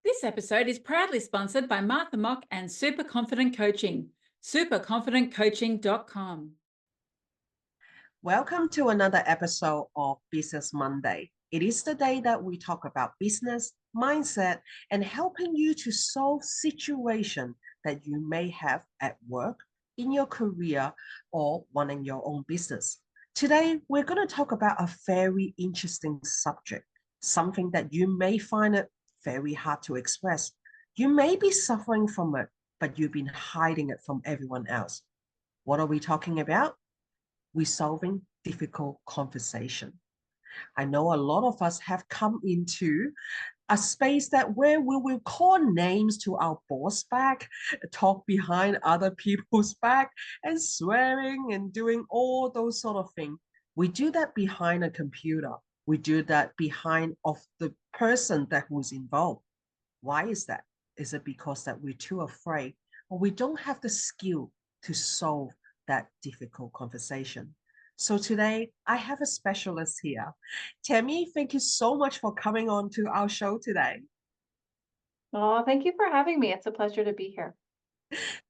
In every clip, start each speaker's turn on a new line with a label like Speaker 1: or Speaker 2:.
Speaker 1: This episode is proudly sponsored by Martha Mock and Super Confident Coaching, superconfidentcoaching.com.
Speaker 2: Welcome to another episode of Business Monday. It is the day that we talk about business, mindset, and helping you to solve situations that you may have at work, in your career, or running your own business. Today, we're going to talk about a very interesting subject, something that you may find it very hard to express. You may be suffering from it, but you've been hiding it from everyone else. What are we talking about? Resolving difficult conversation. I know a lot of us have come into a space that where we will call names to our boss back, talk behind other people's back, and swearing and doing all those sort of things. We do that behind a computer. We do that behind of the person that was involved. Why is that? Is it because that we're too afraid or we don't have the skill to solve that difficult conversation? So today I have a specialist here. Tammy, thank you so much for coming on to our show today.
Speaker 3: Oh, thank you for having me. It's a pleasure to be here.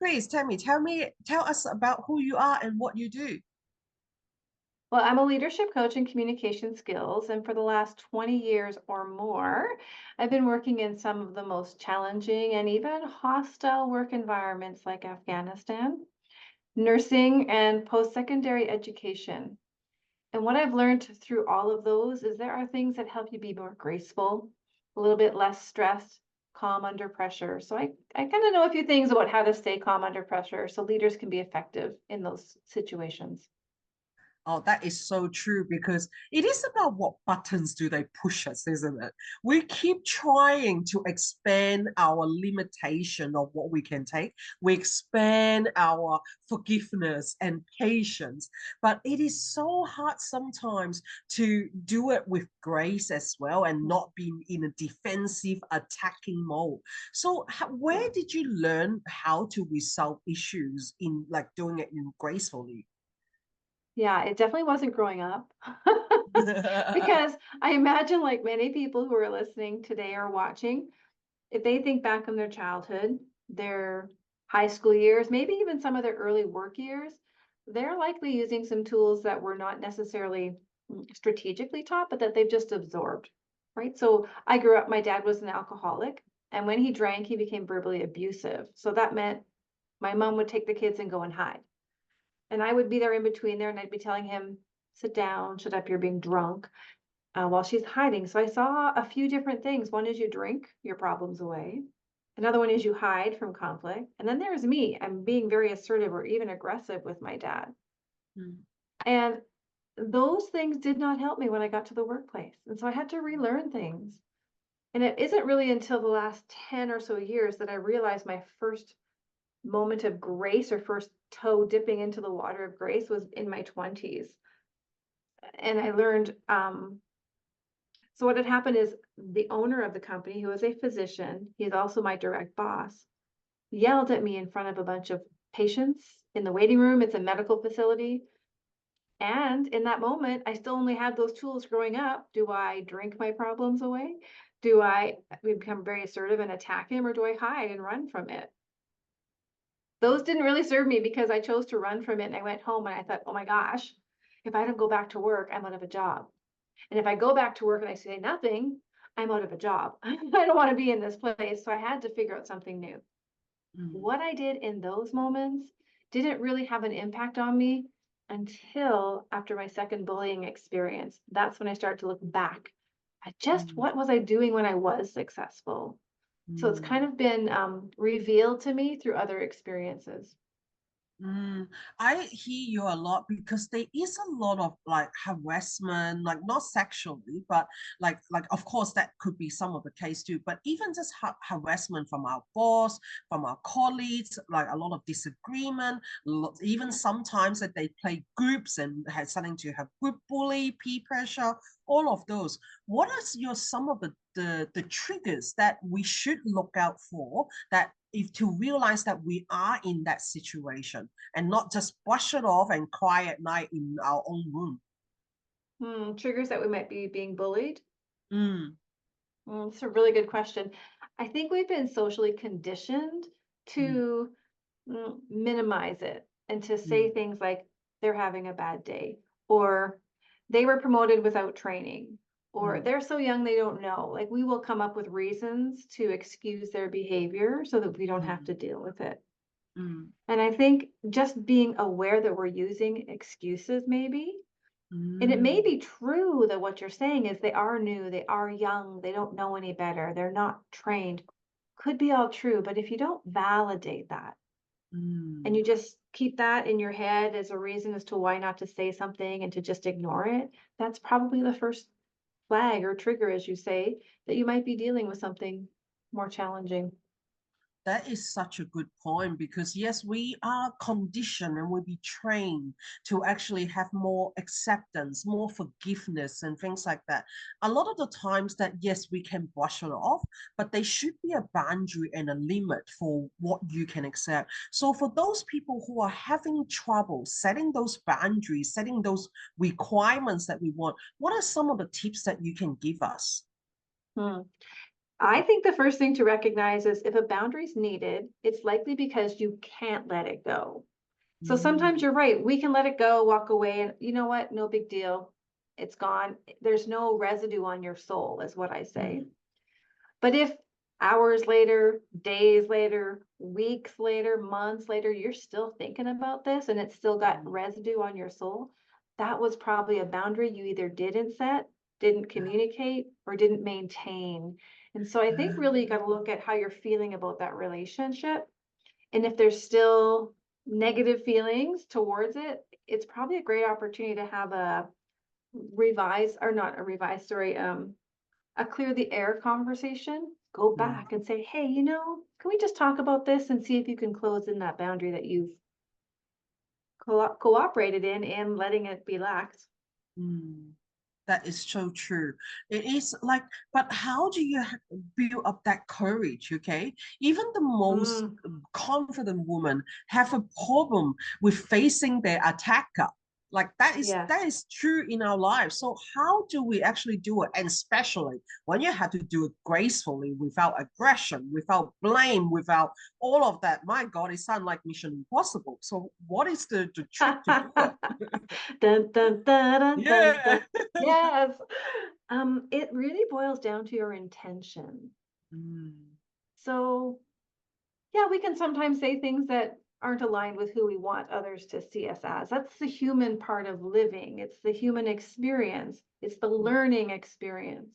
Speaker 2: Please, Tammy, tell us about who you are and what you do.
Speaker 3: Well, I'm a leadership coach in communication skills, and for the last 20 years or more, I've been working in some of the most challenging and even hostile work environments like Afghanistan, nursing, and post-secondary education. And what I've learned through all of those is there are things that help you be more graceful, a little bit less stressed, calm under pressure. So I kind of know a few things about how to stay calm under pressure so leaders can be effective in those situations.
Speaker 2: Oh, that is so true because it is about what buttons do they push us, isn't it? We keep trying to expand our limitation of what we can take. We expand our forgiveness and patience, but it is so hard sometimes to do it with grace as well and not being in a defensive attacking mode. So where did you learn how to resolve issues in like doing it in gracefully?
Speaker 3: Yeah, it definitely wasn't growing up because I imagine, like many people who are listening today or watching, if they think back on their childhood, their high school years, maybe even some of their early work years, they're likely using some tools that were not necessarily strategically taught, but that they've just absorbed, right? So I grew up, my dad was an alcoholic, and when he drank, he became verbally abusive. So that meant my mom would take the kids and go and hide. And I would be there in between there, and I'd be telling him, sit down, shut up, you're being drunk, while she's hiding. So I saw a few different things. One is you drink your problems away. Another one is you hide from conflict. And then there's me. I'm being very assertive or even aggressive with my dad.
Speaker 2: Mm.
Speaker 3: And those things did not help me when I got to the workplace. And so I had to relearn things. And it isn't really until the last 10 or so years that I realized my first moment of grace or first toe dipping into the water of grace was in my 20s. And I learned, so what had happened is the owner of the company, who is a physician, he's also my direct boss, yelled at me in front of a bunch of patients in the waiting room. It's a medical facility. And in that moment, I still only had those tools growing up. Do I drink my problems away? Do I become very assertive and attack him, or do I hide and run from it? Those didn't really serve me because I chose to run from it. And I went home and I thought, oh my gosh, if I don't go back to work, I'm out of a job. And if I go back to work and I say nothing, I'm out of a job. I don't want to be in this place. So I had to figure out something new.
Speaker 2: Mm.
Speaker 3: What I did in those moments didn't really have an impact on me until after my second bullying experience. That's when I started to look back at just
Speaker 2: Mm.
Speaker 3: what was I doing when I was successful. So it's kind
Speaker 2: Mm.
Speaker 3: of been revealed to me through other experiences.
Speaker 2: Mm, I hear you a lot because there is a lot of like harassment, like not sexually, but like of course that could be some of the case too. But even just harassment from our boss, from our colleagues, like a lot of disagreement. Even sometimes that they play groups and has something to have group bully, peer pressure, all of those. What are your some of the triggers that we should look out for that if to realize that we are in that situation and not just brush it off and cry at night in our own room.
Speaker 3: Triggers that we might be being bullied.
Speaker 2: Mm.
Speaker 3: It's a really good question. I think we've been socially conditioned
Speaker 2: Mm,
Speaker 3: to minimize it and to say
Speaker 2: mm,
Speaker 3: things like they're having a bad day, or they were promoted without training, or
Speaker 2: mm,
Speaker 3: they're so young they don't know. Like we will come up with reasons to excuse their behavior so that we don't have
Speaker 2: mm,
Speaker 3: to deal with it.
Speaker 2: mm,
Speaker 3: And I think just being aware that we're using excuses, maybe, and it may
Speaker 2: mm,
Speaker 3: be true that what you're saying is they are new, they are young, they don't know any better, they're not trained. Could be all true, but if you don't validate that and
Speaker 2: mm.
Speaker 3: you just keep that in your head as a reason as to why not to say something and to just ignore it, that's probably the first flag or trigger, as you say, that you might be dealing with something more challenging.
Speaker 2: That is such a good point because yes, we are conditioned and we be trained to actually have more acceptance, more forgiveness, and things like that. A lot of the times that yes, we can brush it off, but there should be a boundary and a limit for what you can accept. So for those people who are having trouble setting those boundaries, setting those requirements that we want, what are some of the tips that you can give us?
Speaker 3: Hmm. I think the first thing to recognize is if a boundary is needed, it's likely because you can't let it go. So sometimes
Speaker 2: Mm,
Speaker 3: you're right. We can let it go, walk away, and you know what? No big deal. It's gone. There's no residue on your soul, is what I say.
Speaker 2: mm,
Speaker 3: But if hours later, days later, weeks later, months later, you're still thinking about this and it's still got
Speaker 2: mm.
Speaker 3: residue on your soul, that was probably a boundary you either didn't set, didn't communicate, or didn't maintain. And so I think really you got to look at how you're feeling about that relationship. And if there's still negative feelings towards it, it's probably a great opportunity to have a revise or not a revise, sorry, a clear the air conversation. Go
Speaker 2: Mm.
Speaker 3: back and say, hey, can we just talk about this and see if you can close in that boundary that you've cooperated in and letting it be lax?
Speaker 2: Mm, that is so true. It is like, but how do you build up that courage? Okay, even the most
Speaker 3: Mm,
Speaker 2: confident woman have a problem with facing their attacker. Like that
Speaker 3: yes.
Speaker 2: is true in our lives. So how do we actually do it? And especially when you have to do it gracefully, without aggression, without blame, without all of that. My God, it sounds like Mission Impossible. So what is the trick to do it?
Speaker 3: Dun, dun, dun, dun, dun,
Speaker 2: Yeah.
Speaker 3: dun. Yes. It really boils down to your intention.
Speaker 2: Mm,
Speaker 3: So yeah, we can sometimes say things that aren't aligned with who we want others to see us as. That's the human part of living. It's the human experience. It's the
Speaker 2: mm,
Speaker 3: learning experience.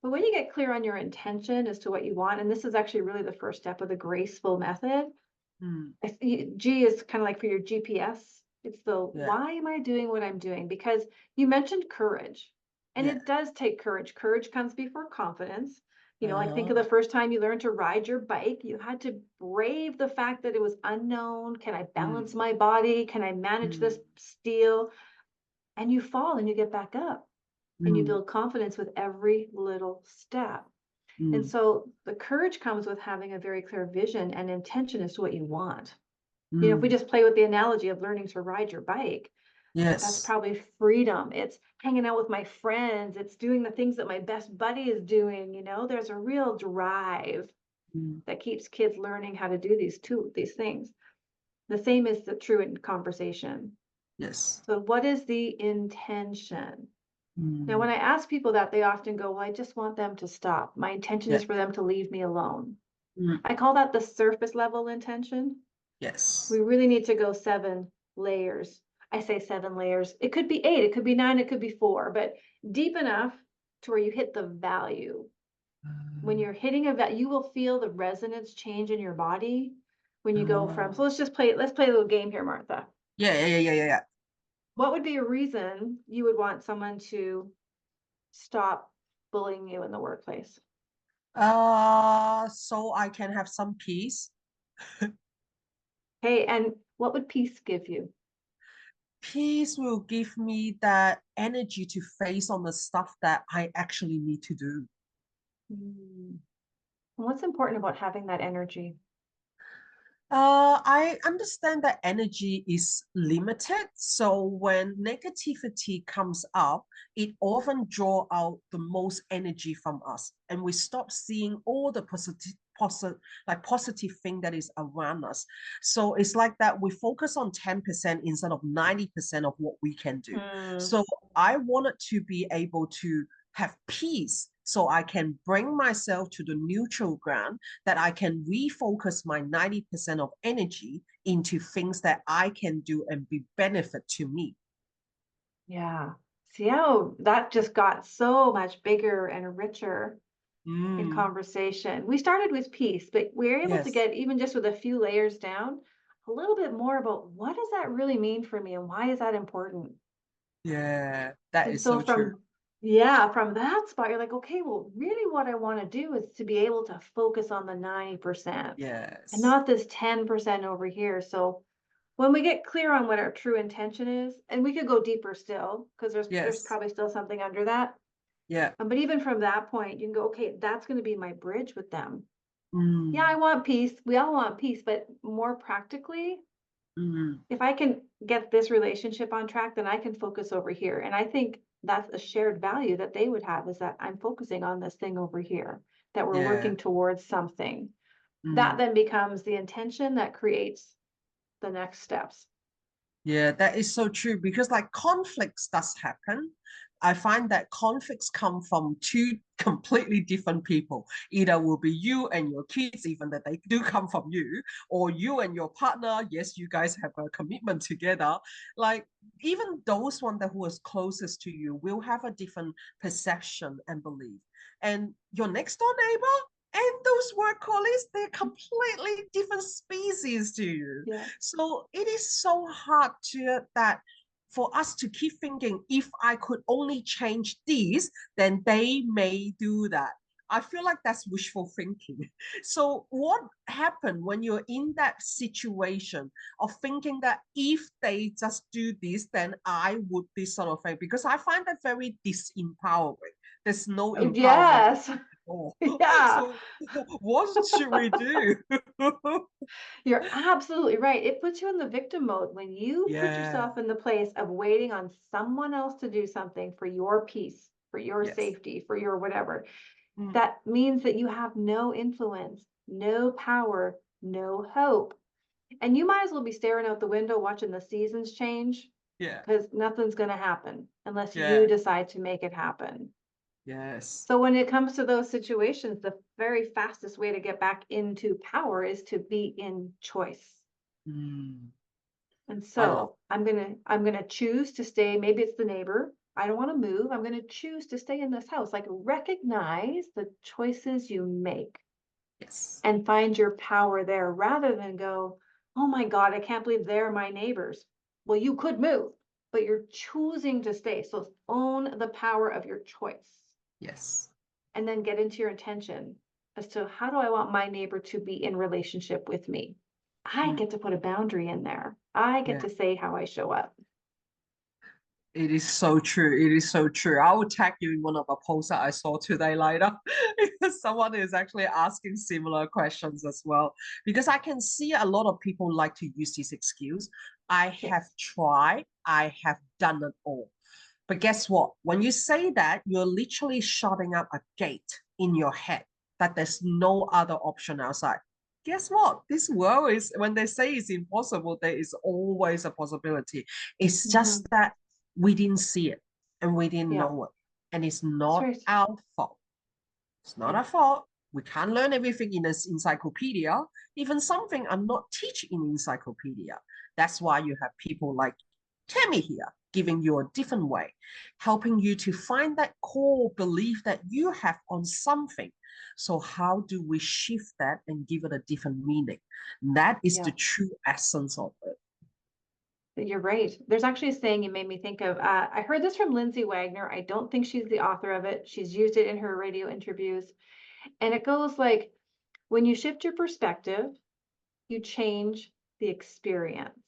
Speaker 3: But when you get clear on your intention as to what you want, and this is actually really the first step of the graceful method,
Speaker 2: mm,
Speaker 3: G is kind of like for your GPS. It's the
Speaker 2: yeah,
Speaker 3: why am I doing what I'm doing? Because you mentioned courage, and
Speaker 2: yeah.
Speaker 3: it does take courage. Courage comes before confidence. Like think of the
Speaker 2: Uh,
Speaker 3: first time you learned to ride your bike, you had to brave the fact that it was unknown. Can I balance
Speaker 2: mm,
Speaker 3: my body? Can I manage
Speaker 2: mm,
Speaker 3: this steel? And you fall and you get back up and you
Speaker 2: mm,
Speaker 3: build confidence with every little step. And
Speaker 2: mm,
Speaker 3: so the courage comes with having a very clear vision and intention as to what you want. If we
Speaker 2: mm.
Speaker 3: just play with the analogy of learning to ride your bike, that's
Speaker 2: Yes.
Speaker 3: probably freedom. It's hanging out with my friends. It's doing the things that my best buddy is doing. There's a real drive
Speaker 2: Mm,
Speaker 3: that keeps kids learning how to do these things. The same is true in conversation.
Speaker 2: yes.
Speaker 3: So what is the intention? Now, when
Speaker 2: Mm,
Speaker 3: I ask people that, they often go, well, I just want them to stop. My intention
Speaker 2: yeah.
Speaker 3: is for them to leave me alone.
Speaker 2: Mm,
Speaker 3: I call that the surface level intention. We
Speaker 2: yes.
Speaker 3: really need to go 7 layers. I say 7 layers. It could be 8, it could be 9, it could be 4, but deep enough to where you hit the value. When you're hitting a value, you will feel the resonance change in your body when you go from, so
Speaker 2: Oh.
Speaker 3: let's play a little game here, Martha.
Speaker 2: Yeah, yeah, yeah, yeah, yeah.
Speaker 3: What would be a reason you would want someone to stop bullying you in the workplace?
Speaker 2: So I can have some peace.
Speaker 3: Hey, and what would peace give you?
Speaker 2: Peace will give me that energy to face on the stuff that I actually need to do.
Speaker 3: Hmm. And what's important about having that energy?
Speaker 2: I understand that energy is limited. So when negativity comes up, it often draw out the most energy from us, and we stop seeing all the positive thing that is around us. So it's like that we focus on 10% instead of 90% of what we can do.
Speaker 3: Mm,
Speaker 2: So I wanted to be able to have peace so I can bring myself to the neutral ground, that I can refocus my 90% of energy into things that I can do and be benefit to me.
Speaker 3: yeah. See how that just got so much bigger and richer in
Speaker 2: Mm,
Speaker 3: conversation. We started with peace, but we're able to
Speaker 2: yes.
Speaker 3: get, even just with a few layers down, a little bit more about what does that really mean for me and why is that important?
Speaker 2: Yeah, that
Speaker 3: And
Speaker 2: is
Speaker 3: so
Speaker 2: so true.
Speaker 3: from that spot, you're like, okay, well, really what I want to do is to be able to focus on the 90% and
Speaker 2: Yes.
Speaker 3: not this 10% over here. So when we get clear on what our true intention is, and we could go deeper still, because there's
Speaker 2: Yes.
Speaker 3: probably still something under that.
Speaker 2: Yeah.
Speaker 3: But even from that point, you can go, okay, that's going to be my bridge with them. Yeah, I
Speaker 2: Mm,
Speaker 3: want peace. We all want peace, but more practically,
Speaker 2: mm,
Speaker 3: if I can get this relationship on track, then I can focus over here. And I think that's a shared value that they would have, is that I'm focusing on this thing over here, that we're
Speaker 2: yeah.
Speaker 3: working towards something. That
Speaker 2: Mm.
Speaker 3: then becomes the intention that creates the next steps.
Speaker 2: Yeah, that is so true because like conflicts does happen. I find that conflicts come from two completely different people. Either will be you and your kids, even that they do come from you, or you and your partner. Yes, you guys have a commitment together. Like even those one that who is closest to you will have a different perception and belief. And your next door neighbor and those work colleagues, they're completely different species to you.
Speaker 3: Yeah.
Speaker 2: So it is so hard to that for us to keep thinking, if I could only change this, then they may do that. I feel like that's wishful thinking. So what happened when you're in that situation of thinking that if they just do this, then I would this sort of thing? Because I find that very disempowering. There's no empowerment
Speaker 3: Yes.
Speaker 2: at all.
Speaker 3: Yeah.
Speaker 2: So what should we do?
Speaker 3: You're absolutely right. It puts you in the victim mode when you put
Speaker 2: Yeah.
Speaker 3: yourself in the place of waiting on someone else to do something for your peace, for your
Speaker 2: Yes.
Speaker 3: safety, for your whatever.
Speaker 2: Mm,
Speaker 3: That means that you have no influence, no power, no hope. And you might as well be staring out the window watching the seasons change,
Speaker 2: yeah.
Speaker 3: because nothing's going to happen unless you
Speaker 2: Yeah.
Speaker 3: decide to make it happen.
Speaker 2: Yes.
Speaker 3: So when it comes to those situations, the very fastest way to get back into power is to be in choice.
Speaker 2: Mm,
Speaker 3: And
Speaker 2: I love.
Speaker 3: so I'm gonna choose to stay. Maybe it's the neighbor. I don't want to move. I'm gonna choose to stay in this house. Like, recognize the choices you make
Speaker 2: Yes.
Speaker 3: and find your power there, rather than go, oh my God, I can't believe they're my neighbors. Well, you could move, but you're choosing to stay. So own the power of your choice,
Speaker 2: Yes.
Speaker 3: and then get into your intention as to, how do I want my neighbor to be in relationship with me? I
Speaker 2: Mm,
Speaker 3: get to put a boundary in there. I get
Speaker 2: yeah.
Speaker 3: to say how I show up.
Speaker 2: It is so true. It is so true. I will tag you in one of the posts that I saw today later because someone is actually asking similar questions as well. Because I can see a lot of people like to use this excuse. I have
Speaker 3: Yes.
Speaker 2: tried, I have done it all. But guess what? When you say that, you're literally shutting up a gate in your head that there's no other option outside. Guess what? This world is, when they say it's impossible, there is always a possibility. It's just
Speaker 3: Mhm.
Speaker 2: that we didn't see it and we didn't
Speaker 3: Yeah,
Speaker 2: know it. And it's
Speaker 3: that's
Speaker 2: not
Speaker 3: right.
Speaker 2: our fault. It's not
Speaker 3: Yeah.
Speaker 2: our fault. We can't learn everything in an encyclopedia. Even something I'm not teach in encyclopedia. That's why you have people like Tammy here, giving you a different way, helping you to find that core belief that you have on something. So how do we shift that and give it a different meaning? That is the
Speaker 3: Yeah.
Speaker 2: true essence of it.
Speaker 3: You're right. There's actually a saying you made me think of. I heard this from Lindsay Wagner. I don't think she's the author of it. She's used it in her radio interviews. And it goes like, when you shift your perspective, you change the experience.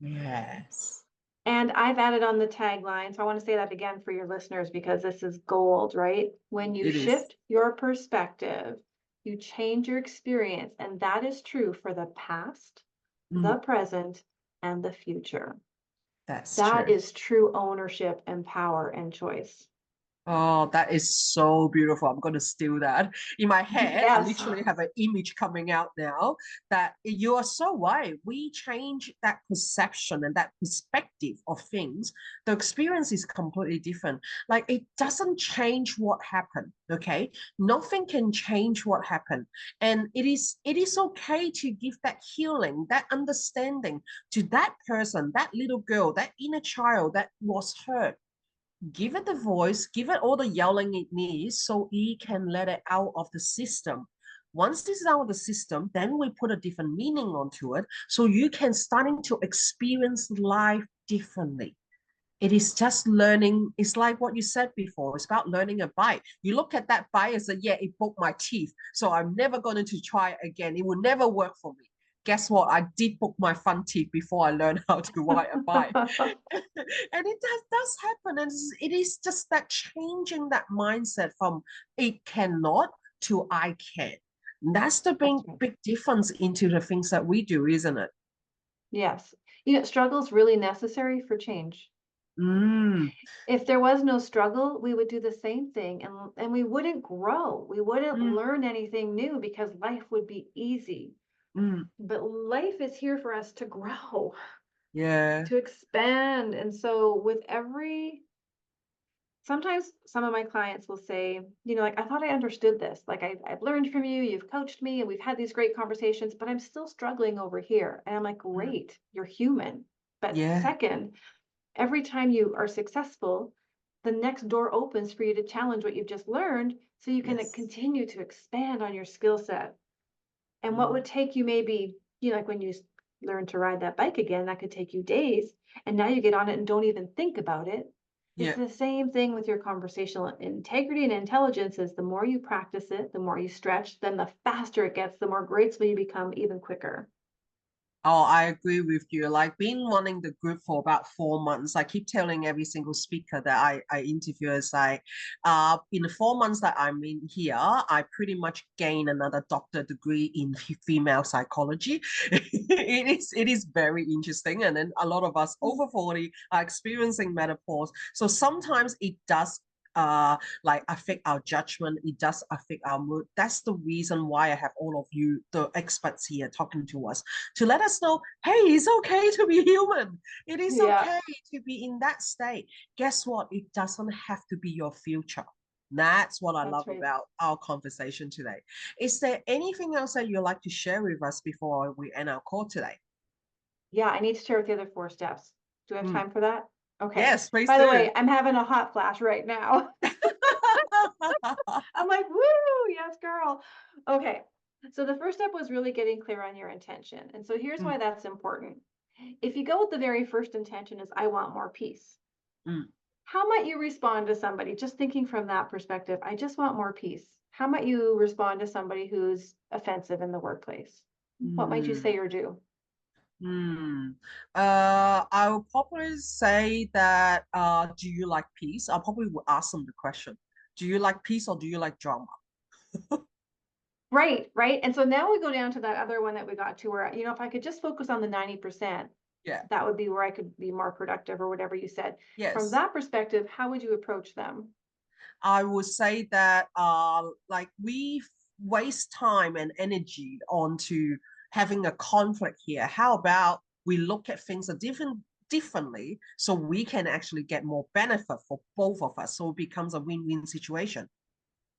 Speaker 2: Yes,
Speaker 3: And I've added on the tagline. So I want to say that again for your listeners, because this is gold, right? When you
Speaker 2: it is.
Speaker 3: shift your perspective, You change your experience, and that is true for the past, the
Speaker 2: Mm,
Speaker 3: present, and the future.
Speaker 2: that's
Speaker 3: That
Speaker 2: true.
Speaker 3: is true ownership and power and choice.
Speaker 2: Oh, that is so beautiful. I'm going to steal that. In my head, I
Speaker 3: Yes.
Speaker 2: literally have an image coming out now that you are so right. We change that perception and that perspective of things. The experience is completely different. Like it doesn't change what happened. Okay. Nothing can change what happened. And it is okay to give that healing, that understanding to that person, that little girl, that inner child that was hurt. Give it the voice, give it all the yelling it needs so it can let it out of the system. Once this is out of the system, then we put a different meaning onto it so you can starting to experience life differently. It is just learning. It's like what you said before. It's about learning a bite. You look at that bite and say, yeah, it broke my teeth. So I'm never going to try it again. It will never work for me. Guess what? I did book my front teeth before I learned how to ride a bike. And it does happen. And it is just that changing that mindset from it cannot to I can. That's the big,
Speaker 3: That's right.
Speaker 2: big difference into the things that we do, isn't it?
Speaker 3: Yes. Struggle is really necessary for change.
Speaker 2: Mm,
Speaker 3: If there was no struggle, we would do the same thing and we wouldn't grow. We wouldn't
Speaker 2: mm,
Speaker 3: learn anything new because life would be easy.
Speaker 2: mm.
Speaker 3: But life is here for us to grow,
Speaker 2: Yeah.
Speaker 3: to expand. And so sometimes some of my clients will say, like, I thought I understood this. Like, I've learned from you, you've coached me, and we've had these great conversations, but I'm still struggling over here. And I'm like,
Speaker 2: Mm.
Speaker 3: great, you're human. But
Speaker 2: Yeah.
Speaker 3: second, every time you are successful, the next door opens for you to challenge what you've just learned so you can
Speaker 2: Yes.
Speaker 3: continue to expand on your skill set. And what
Speaker 2: Mm.
Speaker 3: would take you maybe, like when you learn to ride that bike again, that could take you days. And now you get on it and don't even think about it. It's
Speaker 2: Yeah.
Speaker 3: the same thing with your conversational integrity and intelligence is the more you practice it, the more you stretch, then the faster it gets, the more graceful you become even quicker.
Speaker 2: Oh, I agree with you. Like been running the group for about 4 months. I keep telling every single speaker that I interview is like, in the 4 months that I'm in here, I pretty much gain another doctor degree in female psychology. It is very interesting. And then a lot of us over 40 are experiencing menopause. So sometimes it does like affect our judgment. It does affect our mood. That's the reason why I have all of you, the experts here, talking to us to let us know, hey, it's okay to be human. It is
Speaker 3: Yeah,
Speaker 2: okay to be in that state. Guess what? It doesn't have to be your future. That's what I
Speaker 3: that's
Speaker 2: love
Speaker 3: right.
Speaker 2: about our conversation today. Is there anything else that you'd like to share with us before we end our call today?
Speaker 3: Yeah, I need to share with the other 4 steps. Do I have
Speaker 2: Mm.
Speaker 3: time for that? Okay.
Speaker 2: Yes, please
Speaker 3: By the
Speaker 2: do.
Speaker 3: way, I'm having a hot flash right now. I'm like, woo, yes, girl. Okay. So the first step was really getting clear on your intention. And so here's
Speaker 2: Mm,
Speaker 3: why that's important. If you go with the very first intention is I want more peace.
Speaker 2: mm,
Speaker 3: How might you respond to somebody just thinking from that perspective? I just want more peace. How might you respond to somebody who's offensive in the workplace? What might you
Speaker 2: mm,
Speaker 3: say or do?
Speaker 2: mm. I will probably say that, do you like peace? I probably will ask them the question. Do you like peace or do you like drama?
Speaker 3: Right, right. And so now we go down to that other one that we got to where, if I could just focus on the 90%,
Speaker 2: Yeah.
Speaker 3: that would be where I could be more productive or whatever you said. From
Speaker 2: Yes.
Speaker 3: that perspective, how would you approach them?
Speaker 2: I would say that like we waste time and energy onto having a conflict here. How about we look at things a differently so we can actually get more benefit for both of us so it becomes a win-win situation.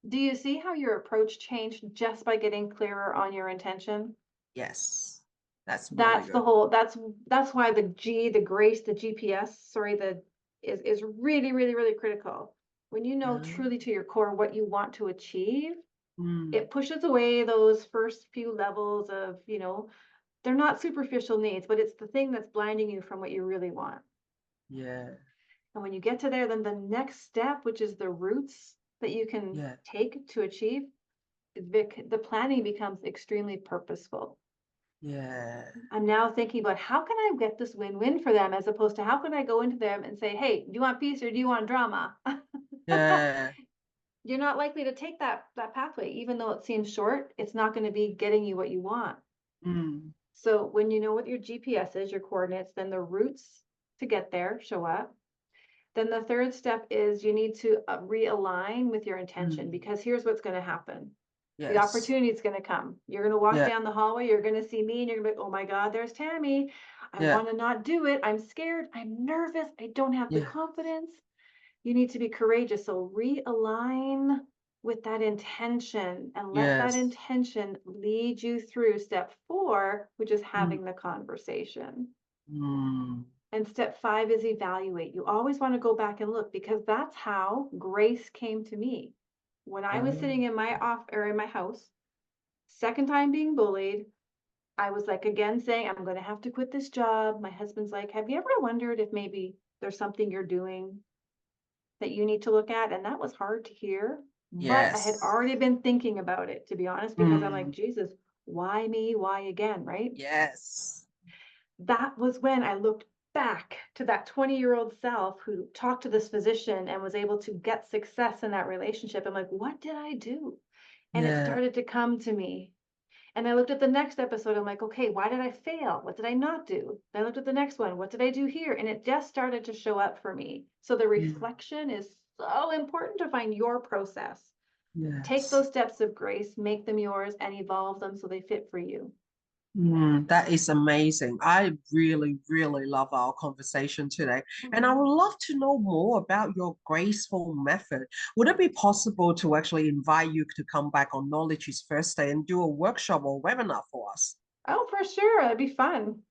Speaker 3: Do you see how your approach changed just by getting clearer on your intention?
Speaker 2: Yes. That's really
Speaker 3: That's the
Speaker 2: good.
Speaker 3: whole that's why the grace, the GPS, sorry, the is really, really, really critical. When you know truly to your core what you want to achieve,
Speaker 2: Mm,
Speaker 3: it pushes away those first few levels of, they're not superficial needs, but it's the thing that's blinding you from what you really want.
Speaker 2: yeah.
Speaker 3: And when you get to there, then the next step, which is the roots that you can
Speaker 2: Yeah.
Speaker 3: take to achieve, the planning becomes extremely purposeful.
Speaker 2: Yeah.
Speaker 3: I'm now thinking about how can I get this win-win for them as opposed to how can I go into them and say, hey, do you want peace or do you want drama?
Speaker 2: Yeah.
Speaker 3: you're not likely to take that pathway, even though it seems short. It's not going to be getting you what you want.
Speaker 2: Mm.
Speaker 3: So when you know what your GPS is, your coordinates, then the routes to get there show up. Then the third step is you need to realign with your intention,
Speaker 2: Mm.
Speaker 3: because here's what's going to happen. The
Speaker 2: Yes.
Speaker 3: opportunity is going to come. You're going to walk
Speaker 2: Yeah.
Speaker 3: down the hallway. You're going to see me and you're going to be like, oh my God, there's Tammy. I
Speaker 2: Yeah.
Speaker 3: want to not do it. I'm scared. I'm nervous. I don't have the
Speaker 2: Yeah.
Speaker 3: confidence. You need to be courageous. So realign with that intention and let that
Speaker 2: Yes.
Speaker 3: intention lead you through step 4, which is
Speaker 2: Mm.
Speaker 3: having the conversation.
Speaker 2: Mm.
Speaker 3: And step 5 is evaluate. You always want to go back and look, because that's how grace came to me. When I was
Speaker 2: Oh.
Speaker 3: sitting in my in my house, second time being bullied, I was like again saying, I'm going to have to quit this job. My husband's like, have you ever wondered if maybe there's something you're doing that you need to look at? And that was hard to hear, but I had
Speaker 2: Yes.
Speaker 3: already been thinking about it, to be honest, because I'm like,
Speaker 2: Mm.
Speaker 3: Jesus, why me? Why again? Right?
Speaker 2: Yes.
Speaker 3: That was when I looked back to that 20-year-old self who talked to this physician and was able to get success in that relationship. I'm like, what did I do? And it
Speaker 2: Yeah.
Speaker 3: started to come to me. And I looked at the next episode. I'm like, okay, why did I fail? What did I not do? I looked at the next one. What did I do here? And it just started to show up for me. So the
Speaker 2: Mm.
Speaker 3: reflection is so important to find your process. Take
Speaker 2: Yes.
Speaker 3: those steps of grace, make them yours, and evolve them so they fit for you.
Speaker 2: Mm, that is amazing. I really, really love our conversation today. And I
Speaker 3: Mhm.
Speaker 2: would love to know more about your graceful method. Would it be possible to actually invite you to come back on Knowledge is First Day and do a workshop or webinar for us?
Speaker 3: Oh, for sure. That'd be fun.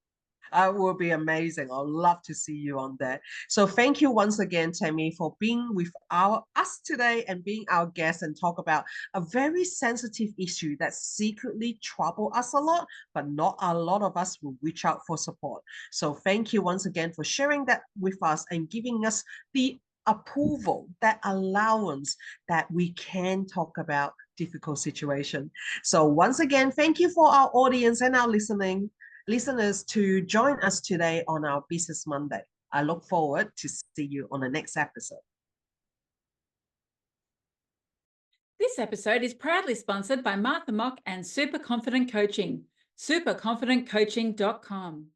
Speaker 2: That will be amazing. I'd love to see you on there. So thank you once again, Tammy, for being with us today and being our guest and talk about a very sensitive issue that secretly trouble us a lot, but not a lot of us will reach out for support. So thank you once again for sharing that with us and giving us the approval, that allowance that we can talk about difficult situation. So once again, thank you for our audience and our listeners to join us today on our Business Monday. I look forward to see you on the next episode.
Speaker 1: This episode is proudly sponsored by Martha Mock and Super Confident Coaching, superconfidentcoaching.com.